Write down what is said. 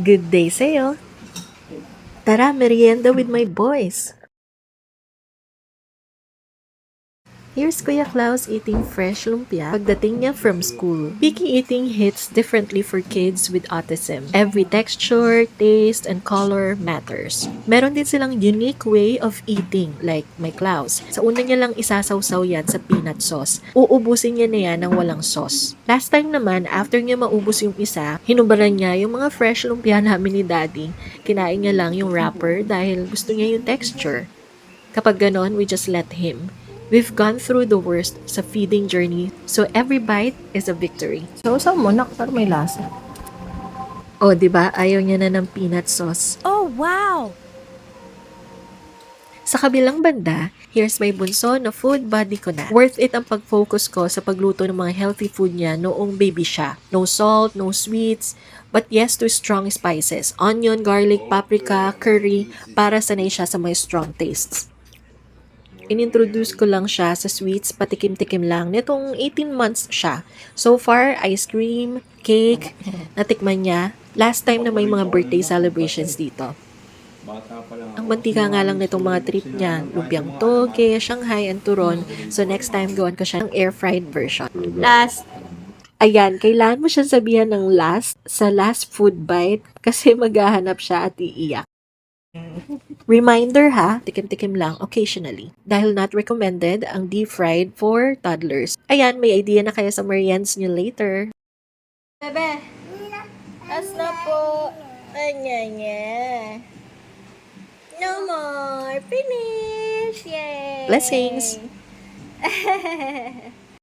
Good day sa'yo. Tara, merienda with my boys. Here's Kuya Klaus eating fresh lumpia pagdating niya from school. Picky eating hits differently for kids with autism. Every texture, taste, and color matters. Meron din silang unique way of eating like my Klaus. Sa una niya lang isasawsaw yan sa peanut sauce. Uubusin niya na yan ng walang sauce. Last time naman, after niya maubos yung isa, hinubaran niya yung mga fresh lumpia namin ni Daddy. Kinain niya lang yung wrapper dahil gusto niya yung texture. Kapag ganon, we just let him. We've gone through the worst sa feeding journey, so every bite is a victory. Sausaw mo, nak, para may lasa. Oh, di ba? Ayaw niya na ng peanut sauce. Oh, wow! Sa kabilang banda, here's my bunso na food buddy ko na. Worth it ang pag-focus ko sa pagluto ng mga healthy food niya noong baby siya. No salt, no sweets, but yes to strong spices. Onion, garlic, paprika, curry, para sanay siya sa may strong tastes. Inintroduce ko lang siya sa sweets, patikim-tikim lang. Nitong 18 months siya. So far, ice cream, cake, natikman niya. Last time na may mga birthday celebrations dito. Ang mantika nga lang nitong mga trip niya, lumpiang toge, Shanghai, and turon. So next time, gawan ko siya ng air-fried version. Last. Ayan, kailangan mo siya sabihan ng last sa last food bite kasi maghahanap siya at iiyak. Reminder ha, tikim-tikim lang occasionally. Dahil not recommended ang deep fried for toddlers. Ayan, may idea na kayo sa meriends nyo later. Bebe, as na po. Anya. No more. Finish. Yay. Blessings!